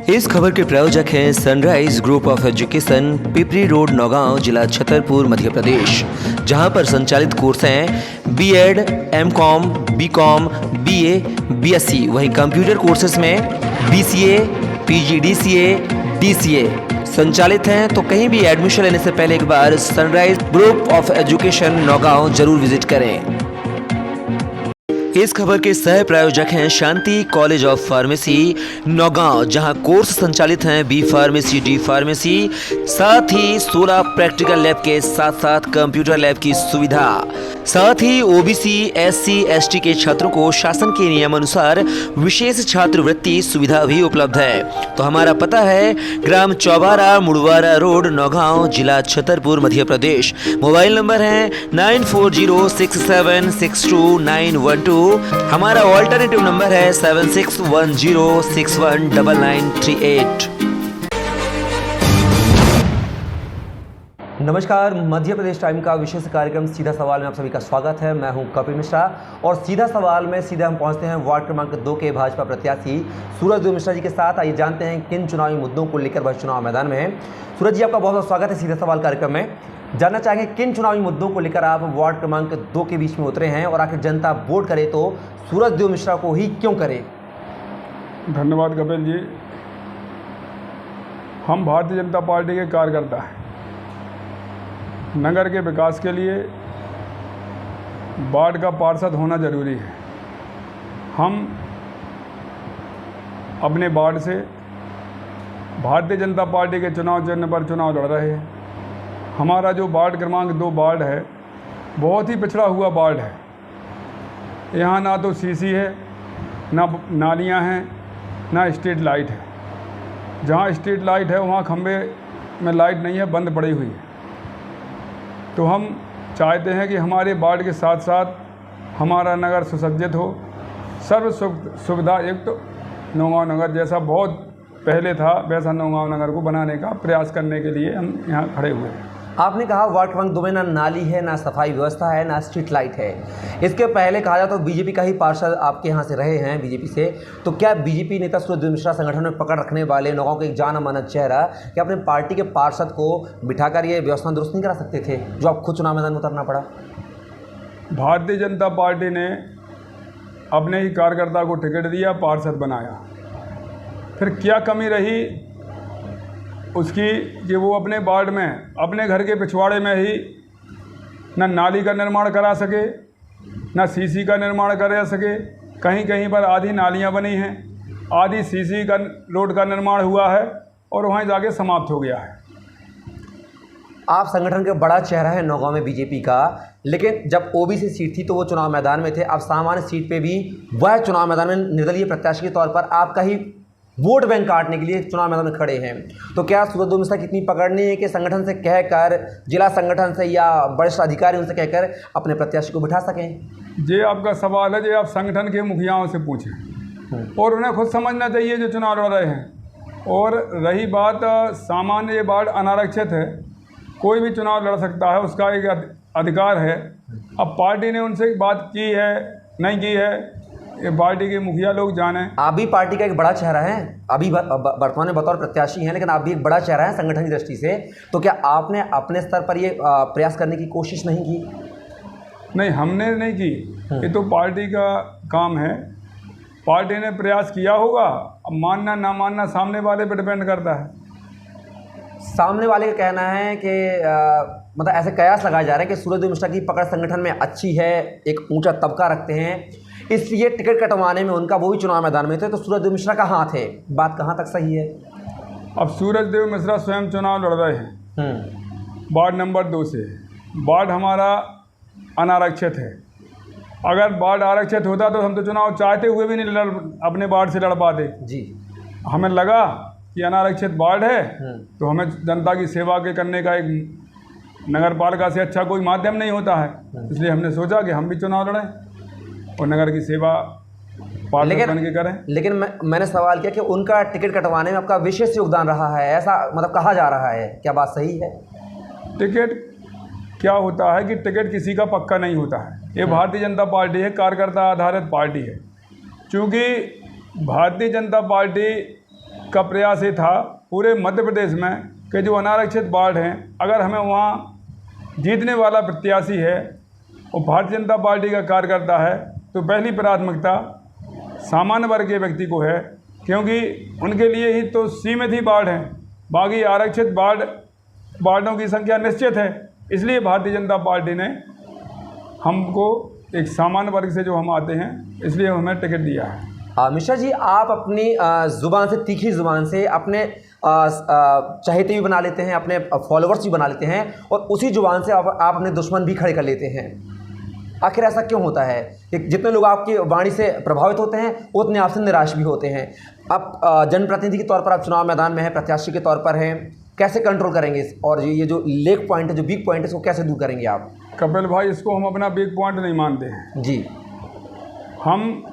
इस खबर के प्रायोजक हैं sunrise group of education, Pipri road, Naugaon, जिला छतरपुर, मध्य प्रदेश, जहां पर संचालित कोर्स हैं BEd, MCom, BCom, BA, BSc. वहीं कंप्यूटर कोर्सेज में बीसीए, पीजीडीसीए, डीसीए संचालित हैं। तो कहीं भी एडमिशन लेने से पहले एक बार sunrise group of education Naugaon जरूर विजिट करें। इस खबर के सह प्रायोजक हैं Shanti college of pharmacy Naugaon, जहां कोर्स संचालित हैं बी फार्मेसी, डी फार्मेसी, साथ ही 16 प्रैक्टिकल लैब के साथ साथ कंप्यूटर लैब की सुविधा। साथ ही ओबीसी, एससी, एसटी के छात्रों को शासन के नियमानुसार विशेष छात्रवृत्ति सुविधा भी उपलब्ध है। तो हमारा पता है ग्राम चौबारा, मुड़वारा रोड, नौगांव, जिला छतरपुर, मध्य प्रदेश। मोबाइल नंबर है 9406762912। हमारा ऑल्टरनेटिव नंबर है 7610619938। नमस्कार, मध्य प्रदेश टाइम का विशेष कार्यक्रम सीधा सवाल में आप सभी का स्वागत है। मैं हूं कपिल मिश्रा और सीधा सवाल में सीधे हम पहुंचते हैं वार्ड क्रमांक 2 के भाजपा प्रत्याशी सूरजदेव मिश्रा जी के साथ। आइए जानते हैं किन चुनावी मुद्दों को लेकर वह चुनाव मैदान में हैं। सूरज जी, आपका बहुत बहुत स्वागत है सीधा सवाल कार्यक्रम में। जानना चाहेंगे किन चुनावी मुद्दों को लेकर आप वार्ड क्रमांक 2 के बीच में उतरे हैं और आखिर जनता वोट करे तो सूरजदेव मिश्रा को ही क्यों करे? धन्यवाद कपिल जी। हम भारतीय जनता पार्टी के कार्यकर्ता हैं। नगर के विकास के लिए वार्ड का पार्षद होना जरूरी है। हम अपने वार्ड से भारतीय जनता पार्टी के चुनाव चिन्ह पर चुनाव लड़ रहे हैं। हमारा जो वार्ड क्रमांक 2 वार्ड है, बहुत ही पिछड़ा हुआ वार्ड है। यहाँ ना तो सीसी है, ना नालियाँ हैं, ना स्ट्रीट लाइट है। जहाँ स्ट्रीट लाइट है वहाँ खंबे में लाइट नहीं है, बंद पड़ी हुई है। तो हम चाहते हैं कि हमारे वार्ड के साथ साथ हमारा नगर सुसज्जित हो, सर्व सुविधा युक्त नौगांव नगर जैसा बहुत पहले था वैसा नौगांव नगर को बनाने का प्रयास करने के लिए हम यहाँ खड़े हुए हैं। आपने कहा वार्ड क्रमांक 2 में ना नाली है, ना सफाई व्यवस्था है, ना स्ट्रीट लाइट है। इसके पहले कहा जाए तो बीजेपी का ही पार्षद आपके यहाँ से रहे हैं बीजेपी से, तो क्या बीजेपी नेता सूरजदेव मिश्रा संगठन में पकड़ रखने वाले नौगांव के एक जाना माना चेहरा क्या अपने पार्टी के पार्षद को बिठाकर ये व्यवस्था दुरुस्त नहीं करा सकते थे जो आपको चुनाव मैदान में उतरना पड़ा? भारतीय जनता पार्टी ने अपने ही कार्यकर्ता को टिकट दिया, पार्षद बनाया, फिर क्या कमी रही उसकी कि वो अपने वार्ड में, अपने घर के पिछवाड़े में ही न नाली का निर्माण करा सके, न सीसी का निर्माण करा सके। कहीं कहीं पर आधी नालियां बनी हैं, आधी सीसी का रोड का निर्माण हुआ है और वहीं जाके समाप्त हो गया है। आप संगठन के बड़ा चेहरा है नौगांव में बीजेपी का, लेकिन जब ओबीसी सीट थी तो वो चुनाव मैदान में थे। अब सामान्य सीट पे भी वह चुनाव मैदान में निर्दलीय प्रत्याशी के तौर पर आपका ही वोट बैंक काटने के लिए चुनाव मैदान में खड़े हैं। तो क्या सूरजदेव मिश्रा की इतनी पकड़ नहीं है कि संगठन से कहकर, जिला संगठन से या वरिष्ठ अधिकारी उनसे कहकर अपने प्रत्याशी को बिठा सकें? ये आपका सवाल है, जो आप संगठन के मुखियाओं से पूछें और उन्हें खुद समझना चाहिए जो चुनाव लड़ रहे हैं। और रही बात सामान्य, ये वार्ड अनारक्षित है, कोई भी चुनाव लड़ सकता है, उसका एक अधिकार है। अब पार्टी ने उनसे बात की है नहीं की है, ये पार्टी के मुखिया लोग जाने। आप भी पार्टी का एक बड़ा चेहरा है, अभी वर्तमान में बतौर प्रत्याशी हैं, लेकिन आप भी एक बड़ा चेहरा है संगठन की दृष्टि से। तो क्या आपने अपने स्तर पर ये प्रयास करने की कोशिश नहीं की? नहीं, हमने नहीं की, ये तो पार्टी का काम है। पार्टी ने प्रयास किया होगा, अब मानना ना मानना सामने वाले पर डिपेंड करता है। सामने वाले का कहना है कि मतलब ऐसे कयास लगाए जा रहे हैं कि सूरजदेव मिश्रा की पकड़ संगठन में अच्छी है, एक ऊंचा तबका रखते हैं, इसलिए टिकट कटवाने में उनका, वो भी चुनाव मैदान में थे, तो सूरजदेव मिश्रा का हाथ है। बात कहाँ तक सही है? अब सूरजदेव मिश्रा स्वयं चुनाव लड़ रहे हैं वार्ड नंबर 2 से। वार्ड हमारा अनारक्षित है। अगर वार्ड आरक्षित होता तो हम तो चुनाव चाहते हुए भी नहीं अपने वार्ड से लड़ पाते जी। हमें लगा कि अनारक्षित वार्ड है तो हमें जनता की सेवा के करने का एक नगर पालिका से अच्छा कोई माध्यम नहीं होता है, इसलिए हमने सोचा कि हम भी चुनाव लड़ें और नगर की सेवा पार्षद बन के करें। लेकिन मैंने सवाल किया कि उनका टिकट कटवाने में आपका विशेष योगदान रहा है, ऐसा मतलब कहा जा रहा है, क्या बात सही है? टिकट क्या होता है कि टिकट किसी का पक्का नहीं होता है। ये भारतीय जनता पार्टी है, कार्यकर्ता आधारित पार्टी है। चूँकि भारतीय जनता पार्टी का प्रयास ये था पूरे मध्य प्रदेश में कि जो अनारक्षित वार्ड हैं, अगर हमें वहाँ जीतने वाला प्रत्याशी है वो भारतीय जनता पार्टी का कार्यकर्ता है, तो पहली प्राथमिकता सामान्य वर्ग के व्यक्ति को है, क्योंकि उनके लिए ही तो सीमित ही वार्ड हैं। बाकी आरक्षित वार्डों की संख्या निश्चित है। इसलिए भारतीय जनता पार्टी ने हमको एक सामान्य वर्ग से जो हम आते हैं, इसलिए हमें टिकट दिया है। मिश्रा जी, आप अपनी ज़ुबान से, तीखी ज़ुबान से अपने चाहते भी बना लेते हैं, अपने फॉलोअर्स भी बना लेते हैं, और उसी ज़ुबान से आप अपने दुश्मन भी खड़े कर लेते हैं। आखिर ऐसा क्यों होता है कि जितने लोग आपकी वाणी से प्रभावित होते हैं उतने आपसे निराश भी होते हैं? आप जनप्रतिनिधि के तौर पर आप चुनाव मैदान में हैं, प्रत्याशी के तौर पर हैं, कैसे कंट्रोल करेंगे और ये जो लेक पॉइंट है, जो वीक पॉइंट है, इसको कैसे दूर करेंगे आप? कपिल भाई, इसको हम अपना वीक पॉइंट नहीं मानते हैं जी। हम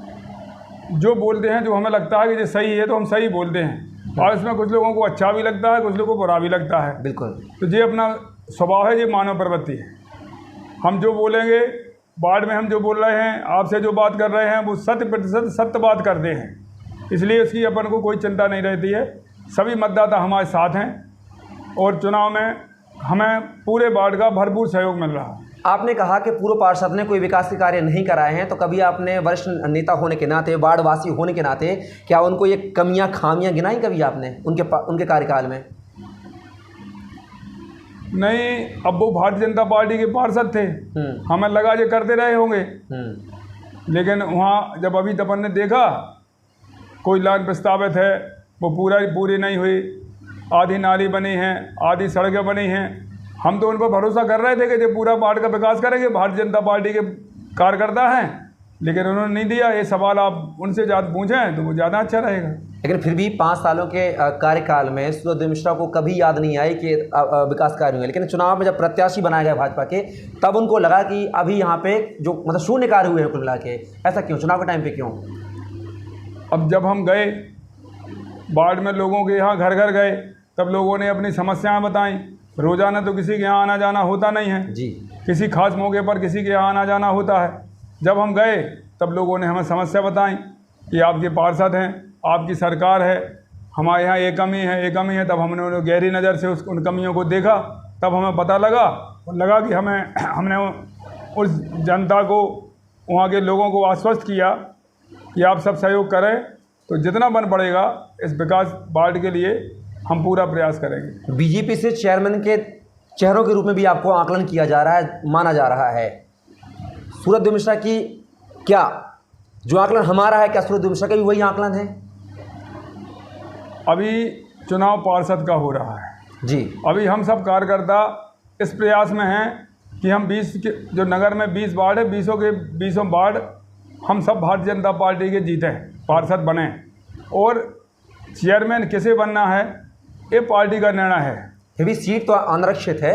जो बोलते हैं, जो हमें लगता है कि ये सही है, तो हम सही बोलते हैं, और इसमें कुछ लोगों को अच्छा भी लगता है, कुछ लोगों को बुरा भी लगता है। बिल्कुल। तो ये अपना स्वभाव है, ये मानव प्रवृत्ति है। हम जो बोलेंगे, वार्ड में हम जो बोल रहे हैं, आपसे जो बात कर रहे हैं, वो 100% सत्य बात करते हैं। इसलिए उसकी अपन को कोई चिंता नहीं रहती है। सभी मतदाता हमारे साथ हैं और चुनाव में हमें पूरे वार्ड का भरपूर सहयोग मिल रहा है। आपने कहा कि पूर्व पार्षद ने कोई विकास के कार्य नहीं कराए हैं, तो कभी आपने वरिष्ठ नेता होने के नाते, वार्डवासी होने के नाते, क्या उनको ये कमियां, खामियां गिनाई कभी आपने उनके कार्यकाल में? नहीं, अब वो भारतीय जनता पार्टी के पार्षद थे, हमें लगा ये करते रहे होंगे, लेकिन वहाँ जब अभी तपन ने देखा कोई लाइन प्रस्तावित है, वो पूरी नहीं हुई, आधी नाली बनी हैं, आधी सड़कें बनी हैं, हम तो उन पर भरोसा कर रहे थे कि ये पूरा वार्ड का विकास करेंगे, भारतीय जनता पार्टी के कार्यकर्ता हैं, लेकिन उन्होंने नहीं दिया। ये सवाल आप उनसे ज़्यादा पूछें तो वो ज़्यादा अच्छा रहेगा। लेकिन फिर भी 5 सालों के कार्यकाल में सूर्यदेव मिश्रा को कभी याद नहीं आई कि विकास कार्य हुए, लेकिन चुनाव में जब प्रत्याशी बनाया गया भाजपा के, तब उनको लगा कि अभी यहाँ पे जो मतलब शून्य कार्य हुए हैं कुल मिला के। ऐसा क्यों? चुनाव के टाइम पे क्यों? अब जब हम गए वार्ड में, लोगों के यहाँ घर घर गए, तब लोगों ने अपनी समस्याएं बताई। रोज़ाना तो किसी के यहाँ आना जाना होता नहीं है जी, किसी खास मौके पर किसी के यहाँ आना जाना होता है। जब हम गए तब लोगों ने हमें समस्या बताई कि आपके पार्षद हैं, आपकी सरकार है, हमारे यहाँ ये कमी है, ये कमी है। तब हमने उन्हें गहरी नज़र से उन कमियों को देखा, तब हमें पता लगा कि हमने उस जनता को, वहाँ के लोगों को आश्वस्त किया कि आप सब सहयोग करें, तो जितना बन पड़ेगा इस विकास वार्ड के लिए हम पूरा प्रयास करेंगे। बीजेपी से चेयरमैन के चेहरों के रूप में भी आपको आकलन किया जा रहा है, माना जा रहा है। सूर्यदेव मिश्रा की क्या जो आकलन हमारा है, क्या सूर्यदेव मिश्रा का भी वही आकलन है? अभी चुनाव पार्षद का हो रहा है जी। अभी हम सब कार्यकर्ता इस प्रयास में हैं कि हम 20 के जो नगर में 20 वार्ड है, 20 के 20 वार्ड हम सब भारतीय जनता पार्टी के जीते, पार्षद बने, और चेयरमैन किसे बनना है ये पार्टी का निर्णय है। फिर भी सीट तो अनारक्षित है,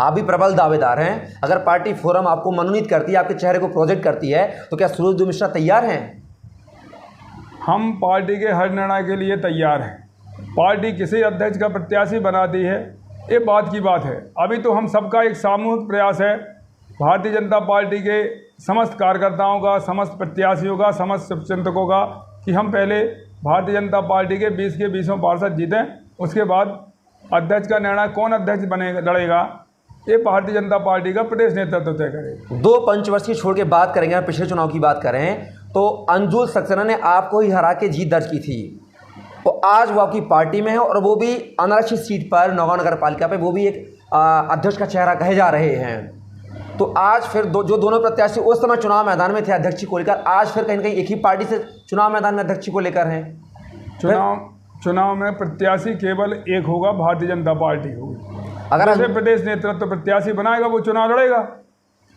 आप भी प्रबल दावेदार हैं। अगर पार्टी फोरम आपको मनोनीत करती है, आपके चेहरे को प्रोजेक्ट करती है, तो क्या सूर्यदेव मिश्रा तैयार हैं? हम पार्टी के हर निर्णय के लिए तैयार हैं। पार्टी किसी अध्यक्ष का प्रत्याशी बनाती है, ये बात की बात है। अभी तो हम सबका एक सामूहिक प्रयास है, भारतीय जनता पार्टी के समस्त कार्यकर्ताओं का, समस्त प्रत्याशियों का, समस्त शुभचिंतकों का, कि हम पहले भारतीय जनता पार्टी के 20 के 20 पार्षद जीतें, उसके बाद अध्यक्ष का निर्णय कौन अध्यक्ष बनेगा, लड़ेगा, ये भारतीय जनता पार्टी का प्रदेश नेतृत्व तय करेगा। 2 पंचवर्षीय छोड़ के बात करेंगे, पिछले चुनाव की बात करें तो अंजुल सक्सेना ने आपको ही हरा के जीत दर्ज की थी, तो आज वो आपकी पार्टी में है, और वो भी अनारक्षित सीट पर नौगांव नगर पालिका पे, वो भी एक अध्यक्ष का चेहरा कहे जा रहे हैं। तो आज फिर जो दोनों प्रत्याशी उस समय चुनाव मैदान में थे अध्यक्ष को लेकर, आज फिर कहीं ना कहीं एक ही पार्टी से चुनाव मैदान में अध्यक्ष को लेकर हैं। चुनाव में प्रत्याशी केवल एक होगा, भारतीय जनता पार्टी होगी। अगर जैसे प्रदेश नेतृत्व प्रत्याशी बनाएगा वो चुनाव लड़ेगा।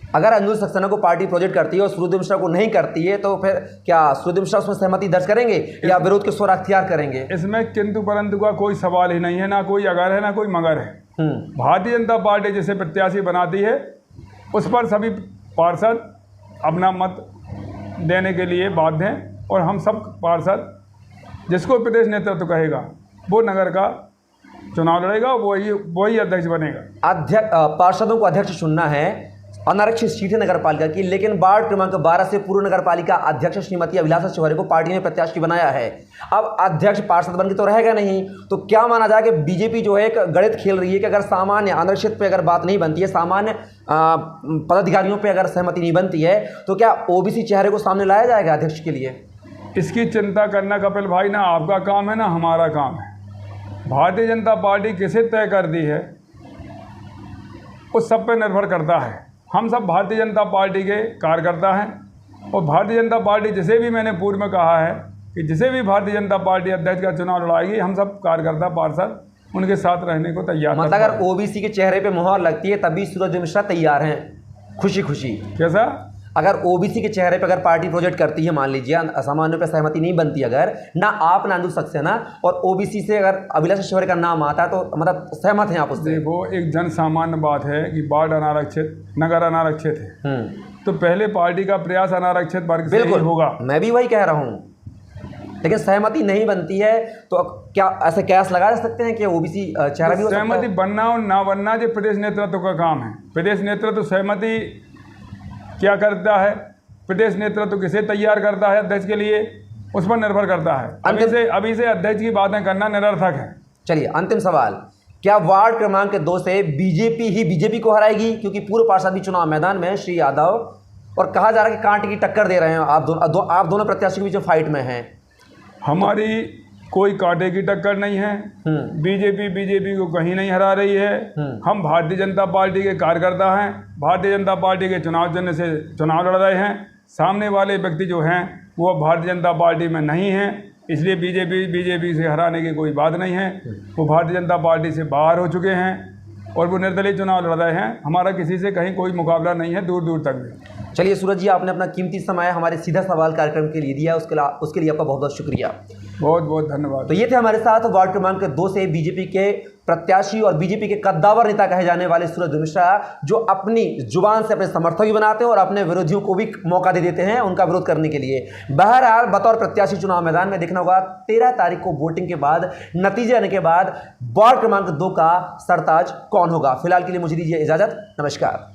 अगर अंजुल सक्सेना को पार्टी प्रोजेक्ट करती है और सूर्यदेव मिश्रा को नहीं करती है, तो फिर क्या सूर्यदेव मिश्रा उसमें सहमति दर्ज करेंगे या विरोध के स्वर अख्तियार करेंगे? इसमें किंतु परंतु का कोई सवाल ही नहीं है, ना कोई अगर है ना कोई मगर है। भारतीय जनता पार्टी जिसे प्रत्याशी बनाती है उस पर सभी पार्षद अपना मत देने के लिए बाध्य हैं, और हम सब पार्षद जिसको प्रदेश नेतृत्व कहेगा वो नगर का चुनाव लड़ेगा, वही अध्यक्ष बनेगा। पार्षदों को अध्यक्ष चुनना है, अनारक्षित सीट है नगर पालिका की, लेकिन वार्ड क्रमांक 12 से पूर्व नगर पालिका अध्यक्ष श्रीमती अभिलाषा चौहरे को पार्टी ने प्रत्याशी बनाया है। अब अध्यक्ष पार्षद बन के तो रहेगा नहीं, तो क्या माना जाए कि बीजेपी जो है एक गणित खेल रही है कि अगर सामान्य अनारक्षित पे अगर बात नहीं बनती है, सामान्य पदाधिकारियों पे अगर सहमति नहीं बनती है, तो क्या ओबीसी चेहरे को सामने लाया जाएगा अध्यक्ष के लिए? इसकी चिंता करना कपिल भाई ना आपका काम है ना हमारा काम है। भारतीय जनता पार्टी किसे तय कर दी है उस सब पे निर्भर करता है। हम सब भारतीय जनता पार्टी के कार्यकर्ता हैं और भारतीय जनता पार्टी जिसे भी, मैंने पूर्व में कहा है कि जिसे भी भारतीय जनता पार्टी अध्यक्ष का चुनाव लड़ाएगी, हम सब कार्यकर्ता पार्षद उनके साथ रहने को तैयार। मतलब अगर ओबीसी के चेहरे पे मुहर लगती है तभी सूरज मिश्रा तैयार हैं खुशी खुशी। कैसा? अगर ओबीसी के चेहरे पे अगर पार्टी प्रोजेक्ट करती है, मान लीजिए असामान्य पे सहमति नहीं बनती, अगर ना आप ना अंदुल सक्सेना और ओबीसी से अगर अभिलाषा चौहरे का नाम आता है तो मतलब सहमत हैं आप उससे? देखो, एक जन सामान्य बात है कि वार्ड अनारक्षित, नगर अनारक्षित है, तो पहले पार्टी का प्रयास अनारक्षित वर्ग से ही होगा। मैं भी वही कह रहा हूँ, लेकिन सहमति नहीं बनती है तो क्या ऐसे कयास लगा सकते हैं कि ओबीसी चेहरा भी हो सकता है? सहमति बनना और ना बनना जो प्रदेश नेतृत्व का काम है। प्रदेश नेतृत्व सहमति क्या करता है, प्रदेश नेतृत्व किसे तैयार करता है अध्यक्ष के लिए, उस पर निर्भर करता है। अभी से अध्यक्ष की बातें करना निरर्थक है। चलिए, अंतिम सवाल, क्या वार्ड क्रमांक 2 से बीजेपी को हराएगी? क्योंकि पूर्व पार्षद भी चुनाव मैदान में श्री यादव, और कहा जा रहा है कि कांटे की टक्कर दे रहे हैं आप दोनों प्रत्याशी के बीच फाइट में हैं। हमारी कोई कांटे की टक्कर नहीं है। बीजेपी को कहीं नहीं हरा रही है। हम भारतीय जनता पार्टी के कार्यकर्ता हैं, भारतीय जनता पार्टी के चुनाव चिन्ह से चुनाव लड़ रहे हैं। सामने वाले व्यक्ति जो हैं वो अब भारतीय जनता पार्टी में नहीं हैं, इसलिए बीजेपी से हराने की कोई बात नहीं है। वो भारतीय जनता पार्टी से बाहर हो चुके हैं और वो निर्दलीय चुनाव लड़ रहे हैं। हमारा किसी से कहीं कोई मुकाबला नहीं है, दूर दूर तक भी। चलिए सूरज जी, आपने अपना कीमती समय हमारे सीधा सवाल कार्यक्रम के लिए दिया, उसके लिए आपका बहुत बहुत शुक्रिया। बहुत बहुत धन्यवाद। तो ये थे हमारे साथ वार्ड क्रमांक 2 से बीजेपी के प्रत्याशी और बीजेपी के कद्दावर नेता कहे जाने वाले सूरज मिश्रा, जो अपनी जुबान से अपने समर्थक भी बनाते हैं और अपने विरोधियों को भी मौका दे देते हैं उनका विरोध करने के लिए। बहरहाल बतौर प्रत्याशी चुनाव मैदान में देखना होगा 13 तारीख को वोटिंग के बाद, नतीजे आने के बाद वार्ड क्रमांक 2 का सरताज कौन होगा। फिलहाल के लिए मुझे दीजिए इजाजत, नमस्कार।